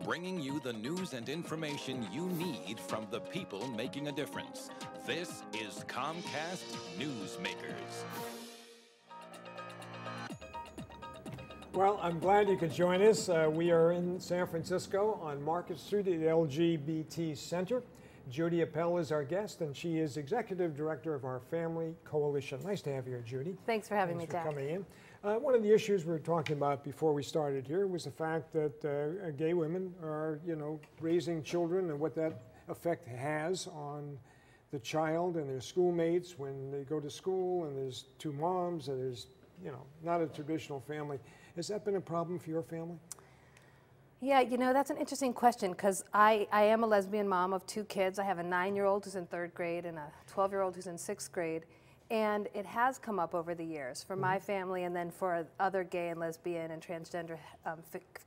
bringing you the news and information you need from the people making a difference. This is Comcast Newsmakers. Well, I'm glad you could join us. We are in San Francisco on Market Street at the LGBT Center. Judy Appel is our guest, and she is Executive Director of our Family Coalition. Nice to have you here, Judy. Thanks for having me, Jack. Thanks for coming in. One of the issues we were talking about before we started here was the fact that gay women are, raising children and what that effect has on the child and their schoolmates when they go to school, and there's two moms, and there's, not a traditional family. Has that been a problem for your family? Yeah, that's an interesting question because I am a lesbian mom of two kids. I have a 9-year-old who's in 3rd grade and a 12-year-old who's in 6th grade. And it has come up over the years for my family and then for other gay and lesbian and transgender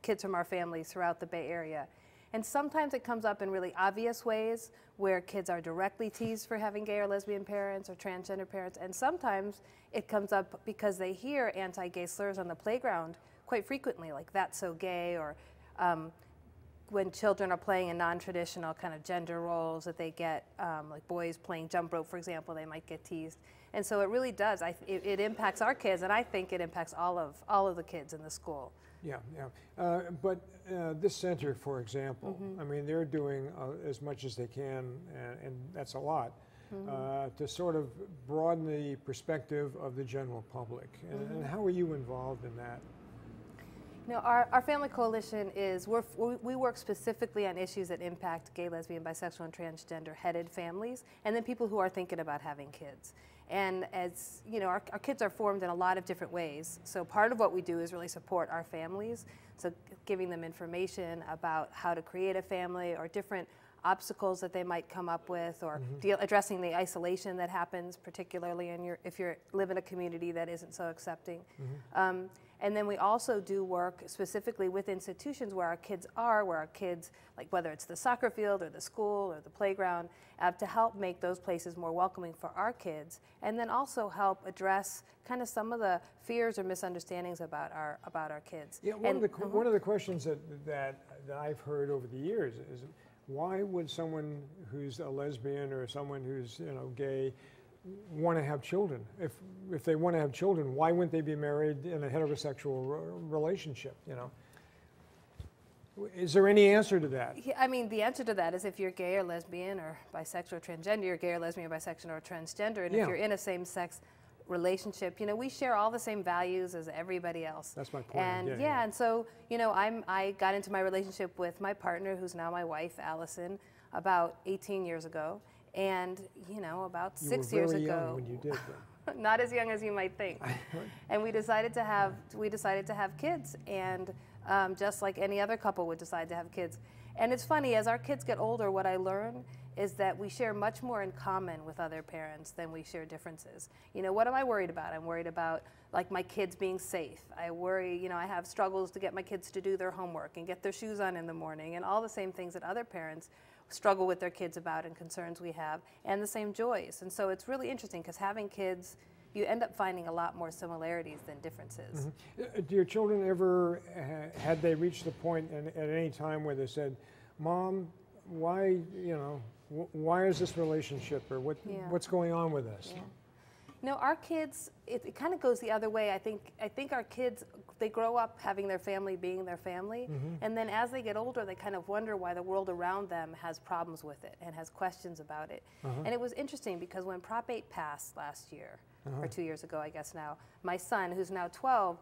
kids from our families throughout the Bay Area. And sometimes it comes up in really obvious ways where kids are directly teased for having gay or lesbian parents or transgender parents. And sometimes it comes up because they hear anti-gay slurs on the playground quite frequently, like "that's so gay," or when children are playing in non-traditional kind of gender roles that they get, like boys playing jump rope, for example, they might get teased. And so it really does. It impacts our kids, and I think it impacts all of the kids in the school. Yeah. But this center, for example, I mean, they're doing as much as they can, and that's a lot, to sort of broaden the perspective of the general public. And how are you involved in that? Our Family Coalition is, we work specifically on issues that impact gay, lesbian, bisexual, and transgender-headed families, and then people who are thinking about having kids. And as our kids are formed in a lot of different ways. So part of what we do is really support our families, so giving them information about how to create a family or different obstacles that they might come up with, or addressing the isolation that happens, particularly if you live in a community that isn't so accepting. And then we also do work specifically with institutions where our kids are, like whether it's the soccer field or the school or the playground, to help make those places more welcoming for our kids, and then also help address kind of some of the fears or misunderstandings about our kids. Yeah, one of the questions that I've heard over the years is, why would someone who's a lesbian or someone who's gay want to have children? If they want to have children, why wouldn't they be married in a heterosexual relationship? Is there any answer to that? Yeah, I mean, the answer to that is if you're gay or lesbian or bisexual or transgender, you're gay or lesbian or bisexual or transgender, and if you're in a same-sex relationship, we share all the same values as everybody else. That's my point. And and so I got into my relationship with my partner, who's now my wife, Allison, about 18 years ago, and about 6 years ago. You were very young when you did that. Not as young as you might think. And we decided to have kids, and just like any other couple would decide to have kids. And it's funny, as our kids get older, what I learn is that we share much more in common with other parents than we share differences. What am I worried about? I'm worried about like my kids being safe. I worry, I have struggles to get my kids to do their homework and get their shoes on in the morning, and all the same things that other parents struggle with their kids about and concerns we have, and the same joys. And so it's really interesting because having kids, you end up finding a lot more similarities than differences. Do your children ever, had they reached the point at any time where they said, "Mom, why is this relationship, or what's going on with us?" No, our kids, it kind of goes the other way. I think our kids, they grow up having their family being their family, and then as they get older, they kind of wonder why the world around them has problems with it and has questions about it. And it was interesting because when Prop 8 passed last year, or 2 years ago, I guess now, my son, who's now 12,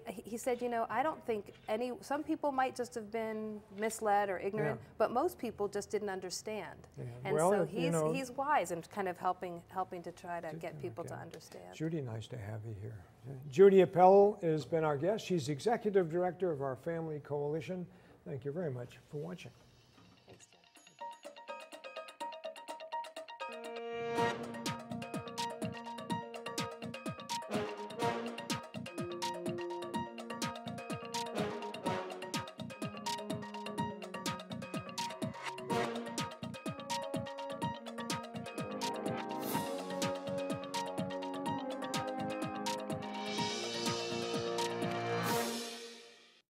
he said, I don't think some people might just have been misled or ignorant, but most people just didn't understand. And so he's wise and kind of helping to try to get people to understand. Judy, nice to have you here. Judy Appel has been our guest. She's Executive Director of our Family Coalition. Thank you very much for watching.